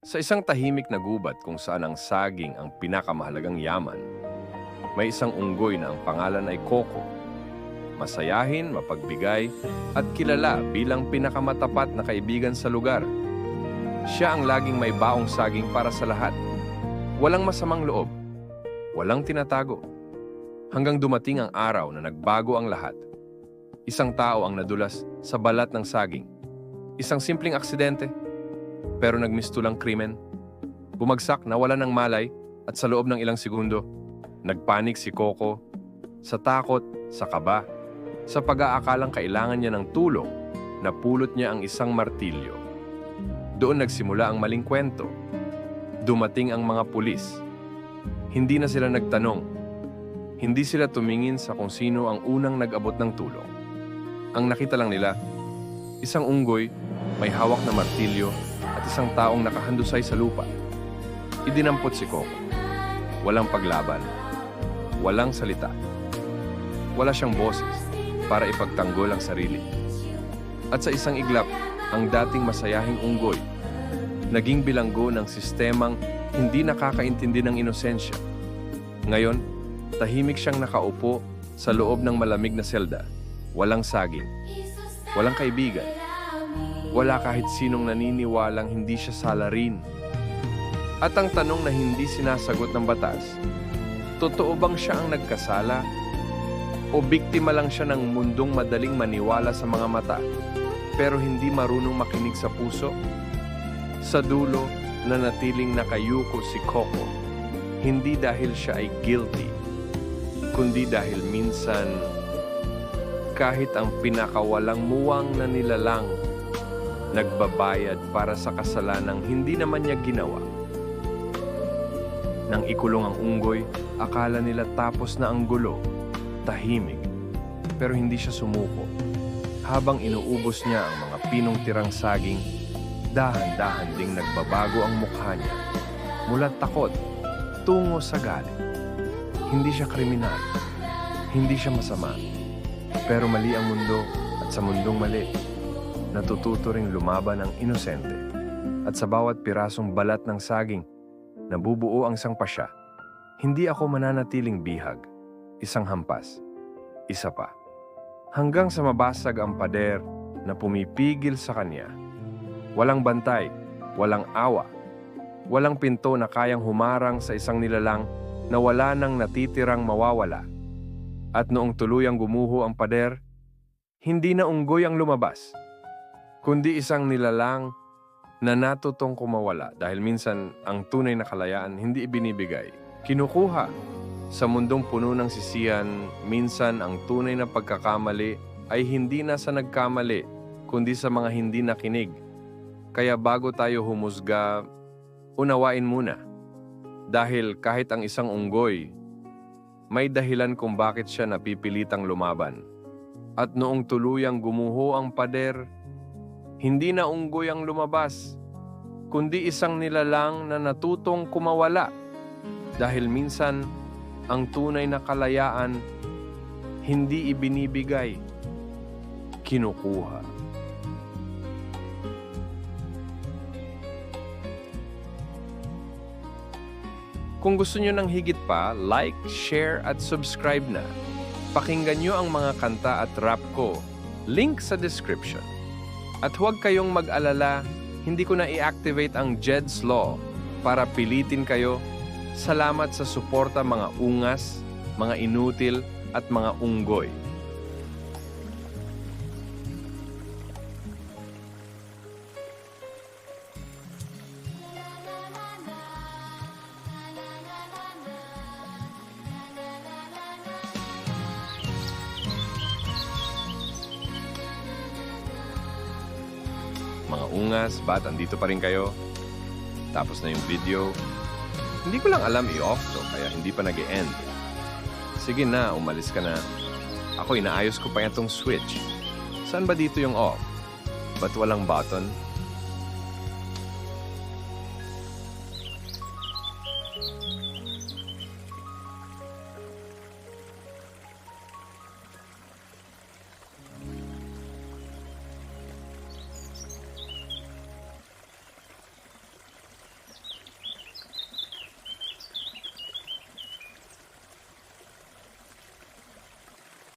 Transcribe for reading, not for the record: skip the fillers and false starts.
Sa isang tahimik na gubat kung saan ang saging ang pinakamahalagang yaman, may isang unggoy na ang pangalan ay Coco. Masayahin, mapagbigay, at kilala bilang pinakamatapat na kaibigan sa lugar. Siya ang laging may baong saging para sa lahat. Walang masamang loob, walang tinatago. Hanggang dumating ang araw na nagbago ang lahat. Isang tao ang nadulas sa balat ng saging. Isang simpleng aksidente, pero nagmistulang krimen. Bumagsak, nawala ng malay, at sa loob ng ilang segundo, nagpanik si Coco sa takot, sa kaba, sa pag-aakalang kailangan niya ng tulong, napulot niya ang isang martilyo. Doon nagsimula ang maling kwento. Dumating ang mga pulis. Hindi na sila nagtanong. Hindi sila tumingin sa kung sino ang unang nag-abot ng tulong. Ang nakita lang nila, isang unggoy, may hawak na martilyo, at isang taong nakahandusay sa lupa. Idinampot si Coco. Walang paglaban. Walang salita. Wala siyang boses para ipagtanggol ang sarili. At sa isang iglap, ang dating masayahing unggoy, naging bilanggo ng sistemang hindi nakakaintindi ng inosensya. Ngayon, tahimik siyang nakaupo sa loob ng malamig na selda. Walang saging. Walang kaibigan. Wala kahit sinong naniniwalang hindi siya salarin. At ang tanong na hindi sinasagot ng batas, totoo bang siya ang nagkasala? O biktima lang siya ng mundong madaling maniwala sa mga mata, pero hindi marunong makinig sa puso? Sa dulo, nanatiling nakayuko si Coco, hindi dahil siya ay guilty, kundi dahil minsan, kahit ang pinakawalang muwang na nilalang, nagbabayad para sa kasalanang hindi naman niya ginawa. Nang ikulong ang unggoy, akala nila tapos na ang gulo, tahimik, pero hindi siya sumuko. Habang inuubos niya ang mga pinong tirang saging, dahan-dahan ding nagbabago ang mukha niya. Mula takot, tungo sa galit. Hindi siya kriminal. Hindi siya masama. Pero mali ang mundo, at sa mundong mali, natututo ring lumaban ang inosente. At sa bawat pirasong balat ng saging, nabubuo ang isang pasya. Hindi ako mananatiling bihag. Isang hampas. Isa pa. Hanggang sa mabasag ang pader na pumipigil sa kanya. Walang bantay, walang awa, walang pinto na kayang humarang sa isang nilalang na wala nang natitirang mawawala. At noong tuluyang gumuho ang pader, hindi na unggoy ang lumabas, kundi isang nilalang na natutong kumawala dahil minsan ang tunay na kalayaan hindi ibinibigay. Kinukuha. Sa mundong puno ng sisihan, minsan ang tunay na pagkakamali ay hindi na sa nagkamali, kundi sa mga hindi nakinig. Kaya bago tayo humusga, unawain muna. Dahil kahit ang isang unggoy, may dahilan kung bakit siya napipilitang lumaban. At noong tuluyang gumuho ang pader, hindi na unggoy ang lumabas, kundi isang nilalang na natutong kumawala. Dahil minsan, ang tunay na kalayaan, hindi ibinibigay, kinukuha. Kung gusto nyo ng higit pa, like, share at subscribe na. Pakinggan nyo ang mga kanta at rap ko. Link sa description. At huwag kayong mag-alala, hindi ko na i-activate ang Jed's Law para pilitin kayo. Salamat sa suporta mga ungas, mga inutil at mga unggoy. Mga ungas, ba't andito pa rin kayo? Tapos na yung video. Hindi ko lang alam i-off to, kaya hindi pa nag-e-end. Sige na, umalis ka na. Ako, inaayos ko pa itong switch. Saan ba dito yung off? Ba't walang button?